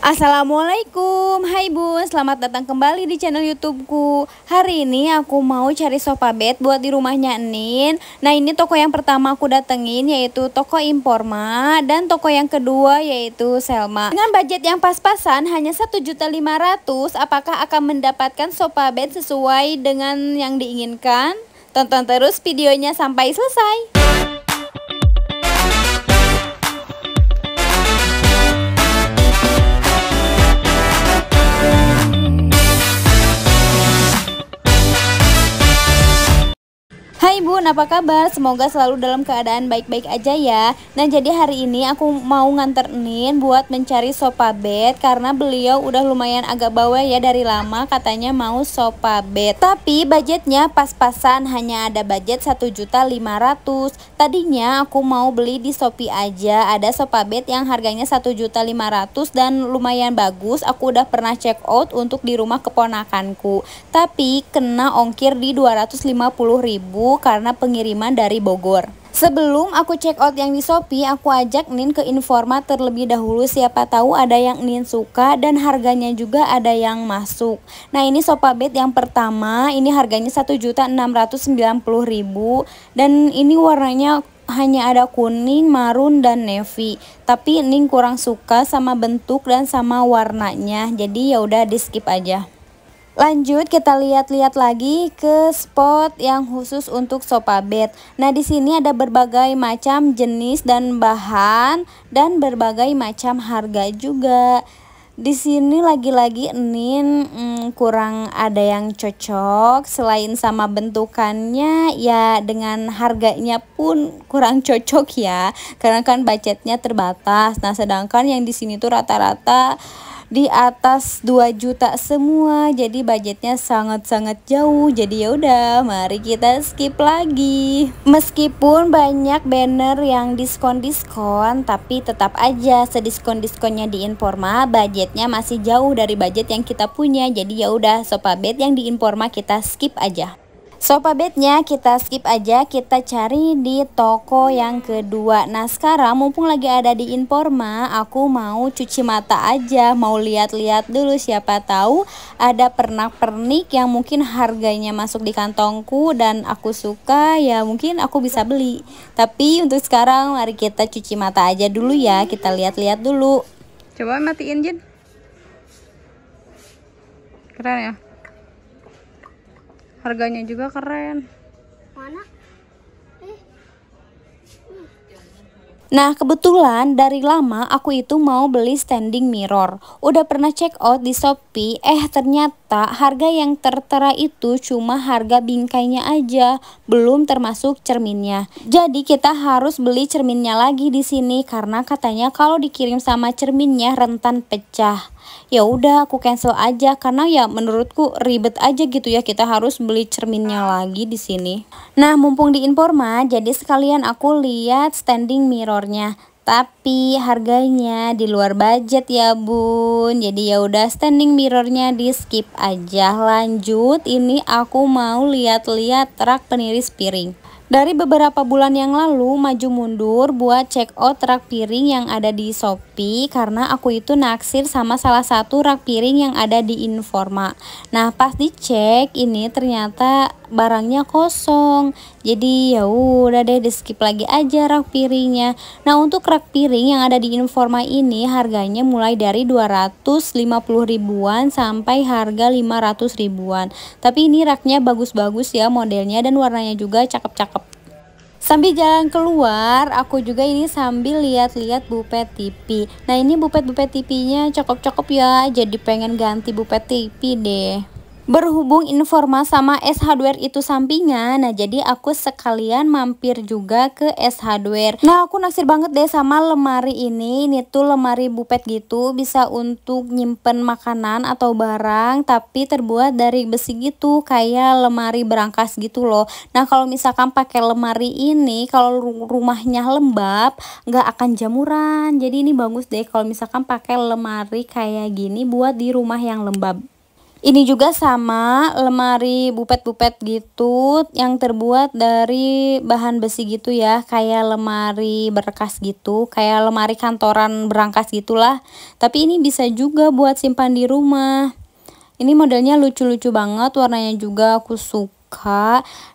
Assalamualaikum, hai bun, selamat datang kembali di channel YouTubeku. Hari ini aku mau cari sofa bed buat di rumahnya Nin. Nah ini toko yang pertama aku datengin yaitu toko Informa, dan toko yang kedua yaitu Selma. Dengan budget yang pas-pasan hanya 1.500.000, apakah akan mendapatkan sofa bed sesuai dengan yang diinginkan? Tonton terus videonya sampai selesai. Hai bun, apa kabar? Semoga selalu dalam keadaan baik-baik aja ya. Nah jadi hari ini aku mau nganter Nin buat mencari sofa bed, karena beliau udah lumayan agak bawah ya, dari lama katanya mau sofa bed. Tapi budgetnya pas-pasan, hanya ada budget 1.500.000. Tadinya aku mau beli di Shopee aja, ada sofa bed yang harganya 1.500.000 dan lumayan bagus. Aku udah pernah check out untuk di rumah keponakanku, tapi kena ongkir di 250.000 karena pengiriman dari Bogor. Sebelum aku check out yang di Shopee, aku ajak Nin ke Informa terlebih dahulu, siapa tahu ada yang Nin suka dan harganya juga ada yang masuk. Nah ini sofa bed yang pertama, ini harganya 1.690.000 dan ini warnanya hanya ada kuning, marun, dan navy. Tapi Nin kurang suka sama bentuk dan sama warnanya, jadi ya udah di skip aja. Lanjut kita lihat-lihat lagi ke spot yang khusus untuk sofa bed. Nah di sini ada berbagai macam jenis dan bahan dan berbagai macam harga juga. Di sini lagi-lagi Nin kurang ada yang cocok, selain sama bentukannya ya dengan harganya pun kurang cocok ya, karena kan budgetnya terbatas. Nah sedangkan yang di sini tuh rata-rata di atas 2 juta semua, jadi budgetnya sangat-sangat jauh. Jadi ya udah, mari kita skip lagi. Meskipun banyak banner yang diskon-diskon, tapi tetap aja sediskon-diskonnya di Informa budgetnya masih jauh dari budget yang kita punya. Jadi ya udah, sofa bed yang di Informa kita skip aja. Sofa bednya kita skip aja, kita cari di toko yang kedua. Nah sekarang mumpung lagi ada di Informa, aku mau cuci mata aja, mau lihat-lihat dulu, siapa tahu ada pernak-pernik yang mungkin harganya masuk di kantongku dan aku suka, ya mungkin aku bisa beli. Tapi untuk sekarang mari kita cuci mata aja dulu ya, kita lihat-lihat dulu. Coba matiin Jin. Keren ya, harganya juga keren. Mana? Nah kebetulan dari lama aku itu mau beli standing mirror. Udah pernah check out di Shopee, ternyata harga yang tertera itu cuma harga bingkainya aja, belum termasuk cerminnya. Jadi kita harus beli cerminnya lagi di sini karena katanya kalau dikirim sama cerminnya rentan pecah. Ya udah aku cancel aja, karena ya menurutku ribet aja gitu ya, kita harus beli cerminnya lagi di sini. Nah mumpung di Informa, jadi sekalian aku lihat standing mirrornya, tapi harganya di luar budget ya bun. Jadi ya udah, standing mirrornya di skip aja. Lanjut, ini aku mau lihat-lihat rak peniris piring. Dari beberapa bulan yang lalu maju mundur buat check out rak piring yang ada di Shopee, karena aku itu naksir sama salah satu rak piring yang ada di Informa. Nah pas dicek ini ternyata barangnya kosong, jadi ya udah deh, di skip lagi aja rak piringnya. Nah untuk rak piring yang ada di Informa ini harganya mulai dari 250.000-an sampai harga 500.000-an. Tapi ini raknya bagus-bagus ya modelnya, dan warnanya juga cakep-cakep. Sambil jalan keluar, aku juga ini sambil lihat-lihat bupet TV. Nah ini bupet-bupet TV-nya cakep-cakep ya, jadi pengen ganti bupet TV deh. Berhubung Informa sama S Hardware itu sampingan, nah jadi aku sekalian mampir juga ke S Hardware. Nah aku naksir banget deh sama lemari ini. Ini tuh lemari bupet gitu, bisa untuk nyimpen makanan atau barang, tapi terbuat dari besi gitu, kayak lemari berangkas gitu loh. Nah kalau misalkan pakai lemari ini, kalau rumahnya lembab nggak akan jamuran. Jadi ini bagus deh kalau misalkan pakai lemari kayak gini buat di rumah yang lembab. Ini juga sama, lemari bupet-bupet gitu yang terbuat dari bahan besi gitu ya, kayak lemari berkas gitu, kayak lemari kantoran berangkas gitulah. Tapi ini bisa juga buat simpan di rumah. Ini modelnya lucu-lucu banget, warnanya juga aku suka.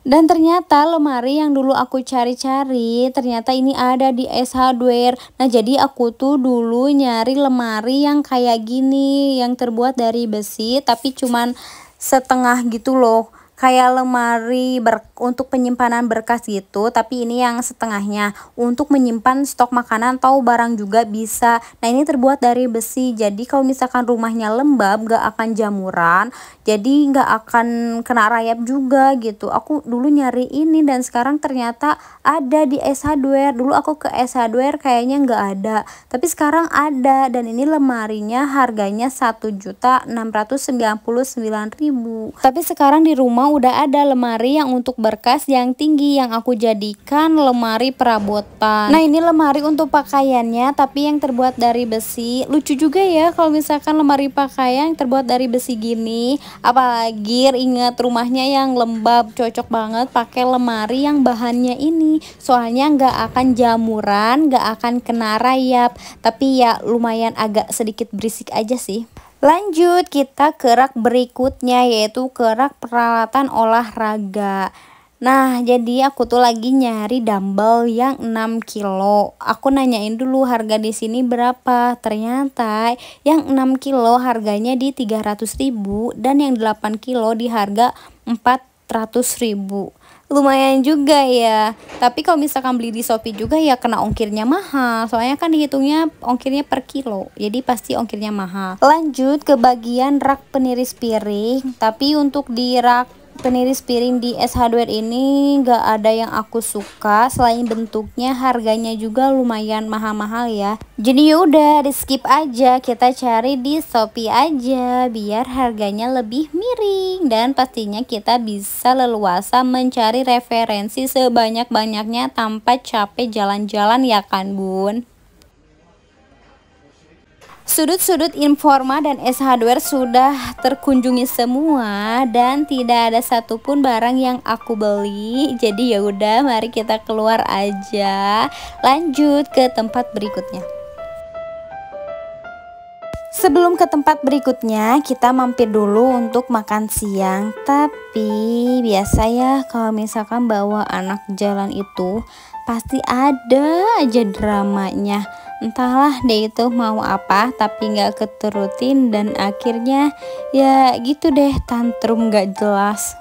Dan ternyata lemari yang dulu aku cari-cari ternyata ini ada di S Hardware. Nah jadi aku tuh dulu nyari lemari yang kayak gini, yang terbuat dari besi tapi cuman setengah gitu loh, kayak lemari untuk penyimpanan berkas gitu, tapi ini yang setengahnya untuk menyimpan stok makanan atau barang juga bisa. Nah ini terbuat dari besi, jadi kalau misalkan rumahnya lembab gak akan jamuran, jadi gak akan kena rayap juga gitu. Aku dulu nyari ini dan sekarang ternyata ada di S Hardware. Dulu aku ke S Hardware kayaknya gak ada, tapi sekarang ada. Dan ini lemarinya harganya 1.699.000. Tapi sekarang di rumah udah ada lemari yang untuk berkas yang tinggi yang aku jadikan lemari perabotan. Nah ini lemari untuk pakaiannya tapi yang terbuat dari besi. Lucu juga ya kalau misalkan lemari pakaian yang terbuat dari besi gini. Apalagi ingat rumahnya yang lembab, cocok banget pakai lemari yang bahannya ini. Soalnya nggak akan jamuran, nggak akan kena rayap. Tapi ya lumayan agak sedikit berisik aja sih. Lanjut kita ke rak berikutnya, yaitu ke rak peralatan olahraga. Nah jadi aku tuh lagi nyari dumbbell yang 6 kilo. Aku nanyain dulu harga di sini berapa. Ternyata yang 6 kilo harganya di 300.000 dan yang 8 kilo di harga 400.000. Lumayan juga ya. Tapi kalau misalkan beli di Shopee juga ya kena ongkirnya mahal. Soalnya kan dihitungnya ongkirnya per kilo, jadi pasti ongkirnya mahal. Lanjut ke bagian rak peniris piring. Tapi untuk di rak peniris piring di S Hardware ini gak ada yang aku suka. Selain bentuknya, harganya juga lumayan mahal-mahal ya. Jadi yaudah di skip aja, kita cari di Shopee aja biar harganya lebih miring. Dan pastinya kita bisa leluasa mencari referensi sebanyak-banyaknya tanpa capek jalan-jalan ya kan bun. Sudut-sudut Informa dan S Hardware sudah terkunjungi semua dan tidak ada satupun barang yang aku beli. Jadi ya udah, mari kita keluar aja. Lanjut ke tempat berikutnya. Sebelum ke tempat berikutnya, kita mampir dulu untuk makan siang. Tapi biasa ya kalau misalkan bawa anak jalan itu pasti ada aja dramanya. Entahlah deh itu mau apa, tapi nggak keturutin dan akhirnya ya gitu deh, tantrum nggak jelas.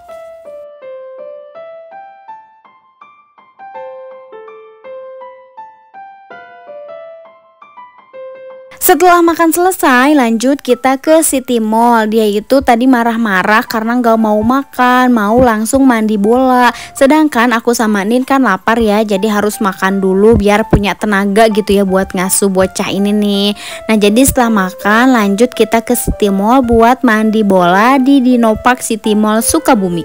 Setelah makan selesai, lanjut kita ke City Mall. Dia itu tadi marah-marah karena nggak mau makan, mau langsung mandi bola. Sedangkan aku sama Nin kan lapar ya, jadi harus makan dulu biar punya tenaga gitu ya buat ngasuh bocah ini nih. Nah jadi setelah makan, lanjut kita ke City Mall buat mandi bola di Dinopark City Mall Sukabumi.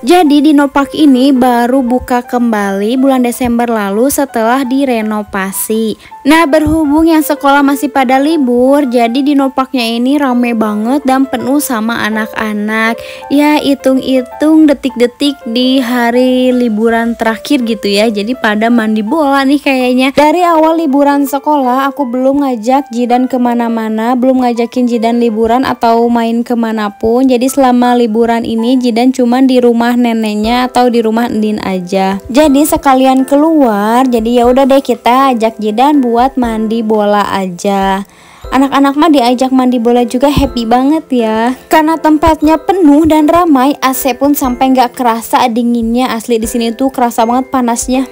Jadi Dinopark ini baru buka kembali bulan Desember lalu setelah direnovasi. Nah berhubung yang sekolah masih pada libur, jadi Dinoparknya ini rame banget dan penuh sama anak-anak. Ya hitung-hitung detik-detik di hari liburan terakhir gitu ya. Jadi pada mandi bola nih kayaknya. Dari awal liburan sekolah aku belum ngajak Jidan kemana-mana, belum ngajakin Jidan liburan atau main kemanapun. Jadi selama liburan ini Jidan cuman di rumah neneknya atau di rumah Endin aja. Jadi sekalian keluar, jadi ya udah deh kita ajak Jidan buat mandi bola aja. Anak-anak mah diajak mandi bola juga happy banget ya. Karena tempatnya penuh dan ramai, AC pun sampai nggak kerasa dinginnya. Asli di sini tuh kerasa banget panasnya.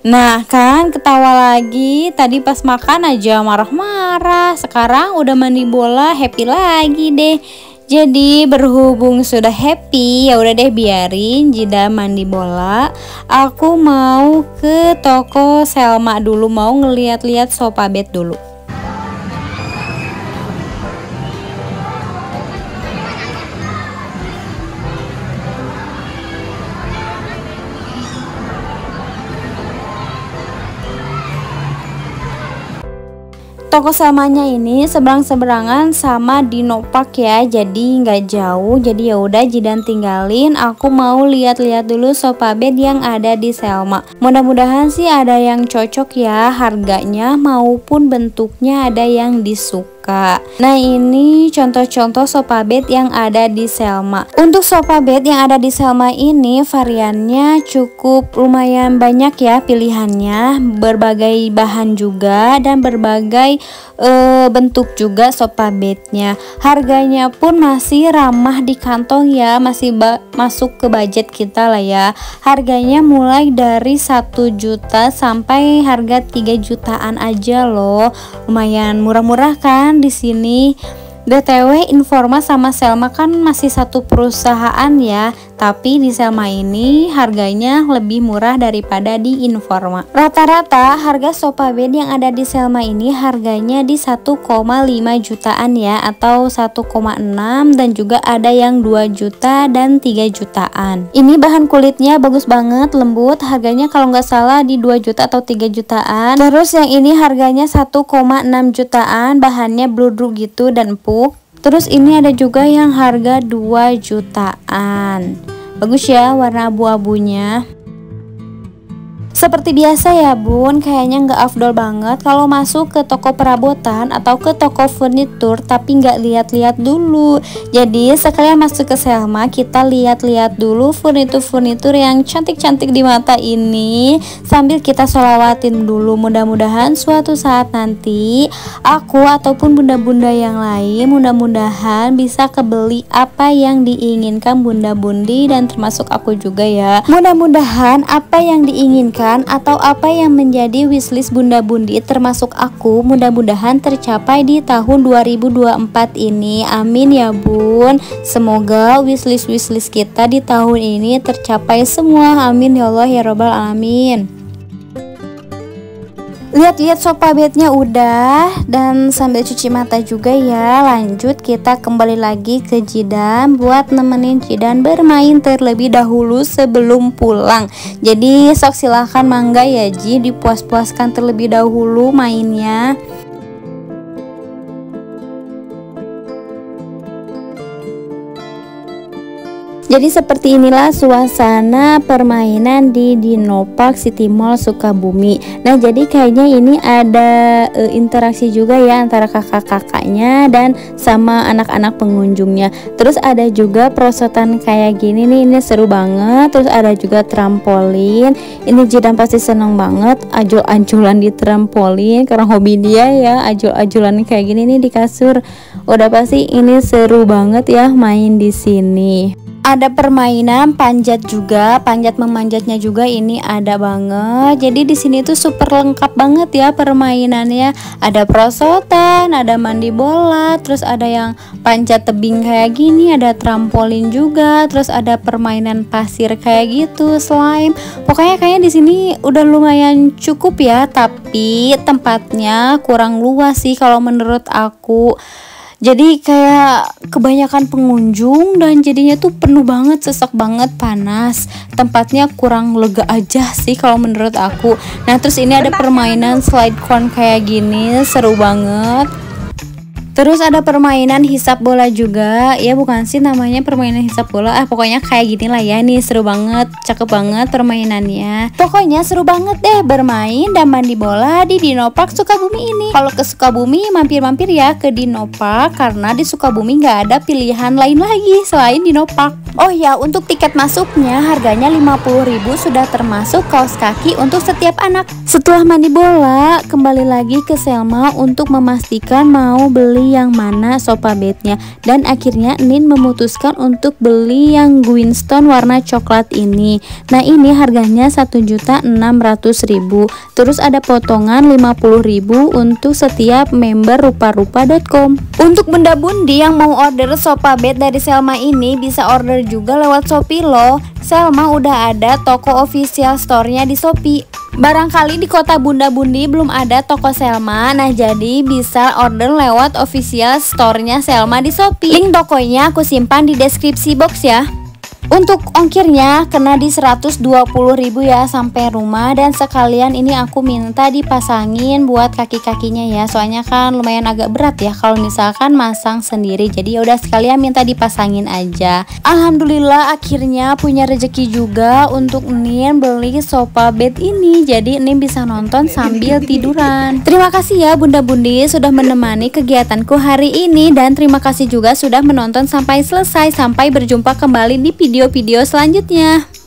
Nah kan ketawa lagi, tadi pas makan aja marah-marah, sekarang udah mandi bola happy lagi deh. Jadi berhubung sudah happy, ya udah deh biarin Jida mandi bola. Aku mau ke toko Selma dulu, mau ngeliat-liat sofa bed dulu. Toko Selmanya ini seberang-seberangan sama Dinopark ya, jadi nggak jauh. Jadi ya udah Jidan tinggalin, aku mau lihat-lihat dulu sofa bed yang ada di Selma. Mudah-mudahan sih ada yang cocok ya, harganya maupun bentuknya ada yang disuka. Nah ini contoh-contoh sofa bed yang ada di Selma. Untuk sofa bed yang ada di Selma ini variannya cukup lumayan banyak ya pilihannya, berbagai bahan juga dan berbagai bentuk juga sofa bednya. Harganya pun masih ramah di kantong ya, masih masuk ke budget kita lah ya. Harganya mulai dari 1 juta sampai harga 3 jutaan aja loh. Lumayan murah-murah kan di sini. BTW Informa sama Selma kan masih satu perusahaan ya, tapi di Selma ini harganya lebih murah daripada di Informa. Rata-rata harga sofa bed yang ada di Selma ini harganya di 1,5 jutaan ya, atau 1,6, dan juga ada yang 2 juta dan 3 jutaan. Ini bahan kulitnya bagus banget, lembut, harganya kalau nggak salah di 2 juta atau 3 jutaan. Terus yang ini harganya 1,6 jutaan, bahannya bludru gitu dan empuk. Terus ini ada juga yang harga 2 jutaan. Bagus ya warna abu-abunya. Seperti biasa ya bun, kayaknya nggak afdol banget kalau masuk ke toko perabotan atau ke toko furnitur tapi nggak lihat-lihat dulu. Jadi sekalian masuk ke Selma, kita lihat-lihat dulu furnitur-furnitur yang cantik-cantik di mata ini sambil kita sholawatin dulu. Mudah-mudahan suatu saat nanti aku ataupun bunda-bunda yang lain mudah-mudahan bisa kebeli apa yang diinginkan bunda-bundi dan termasuk aku juga ya. Mudah-mudahan apa yang diinginkan atau apa yang menjadi wishlist bunda-bundi termasuk aku mudah-mudahan tercapai di tahun 2024 ini. Amin ya bun. Semoga wishlist kita di tahun ini tercapai semua. Amin ya Allah ya robbal alamin. Lihat-lihat sofa bednya udah, dan sambil cuci mata juga ya. Lanjut kita kembali lagi ke Jidan buat nemenin Jidan bermain terlebih dahulu sebelum pulang. Jadi sok silahkan mangga ya Ji, dipuas-puaskan terlebih dahulu mainnya. Jadi seperti inilah suasana permainan di Dinopark City Mall Sukabumi. Nah jadi kayaknya ini ada interaksi juga ya antara kakak-kakaknya dan sama anak-anak pengunjungnya. Terus ada juga perosotan kayak gini nih, ini seru banget. Terus ada juga trampolin. Ini Jidan pasti seneng banget ajul-ajulan di trampolin karena hobi dia ya, ajul-ajulan kayak gini nih di kasur. Udah pasti ini seru banget ya main di sini. Ada permainan panjat juga, panjat memanjatnya juga ini ada banget. Jadi di sini tuh super lengkap banget ya permainannya. Ada perosotan, ada mandi bola, terus ada yang panjat tebing kayak gini, ada trampolin juga, terus ada permainan pasir kayak gitu, slime. Pokoknya kayaknya di sini udah lumayan cukup ya, tapi tempatnya kurang luas sih kalau menurut aku. Jadi kayak kebanyakan pengunjung dan jadinya tuh penuh banget, sesak banget, panas. Tempatnya kurang lega aja sih kalau menurut aku. Nah terus ini ada permainan slide cone kayak gini, seru banget. Terus ada permainan hisap bola juga. Ya bukan sih namanya permainan hisap bola, pokoknya kayak gini lah ya. Nih seru banget, cakep banget permainannya. Pokoknya seru banget deh bermain dan mandi bola di Dinopark Sukabumi ini. Kalau ke Sukabumi mampir-mampir ya ke Dinopark, karena di Sukabumi nggak ada pilihan lain lagi selain Dinopark. Oh ya, untuk tiket masuknya harganya 50.000 sudah termasuk kaos kaki untuk setiap anak. Setelah mandi bola, kembali lagi ke Selma untuk memastikan mau beli yang mana sofa bednya, dan akhirnya Nin memutuskan untuk beli yang Gwinstone warna coklat ini. Nah ini harganya 1.600.000, terus ada potongan 50.000 untuk setiap member rupa-rupa.com. Untuk bunda-bundi yang mau order sofa bed dari Selma ini bisa order juga lewat Shopee loh. Selma udah ada toko official store-nya di Shopee. Barangkali di kota bunda-bundi belum ada toko Selma, nah jadi bisa order lewat official store-nya Selma di Shopee. Link tokonya aku simpan di deskripsi box ya. Untuk ongkirnya kena di 120.000 ya sampai rumah, dan sekalian ini aku minta dipasangin buat kaki-kakinya ya. Soalnya kan lumayan agak berat ya kalau misalkan masang sendiri. Jadi ya udah sekalian minta dipasangin aja. Alhamdulillah akhirnya punya rezeki juga untuk Nin beli sofa bed ini. Jadi Nin bisa nonton sambil tiduran. Terima kasih ya Bunda Bundi sudah menemani kegiatanku hari ini, dan terima kasih juga sudah menonton sampai selesai. Sampai berjumpa kembali di video selanjutnya.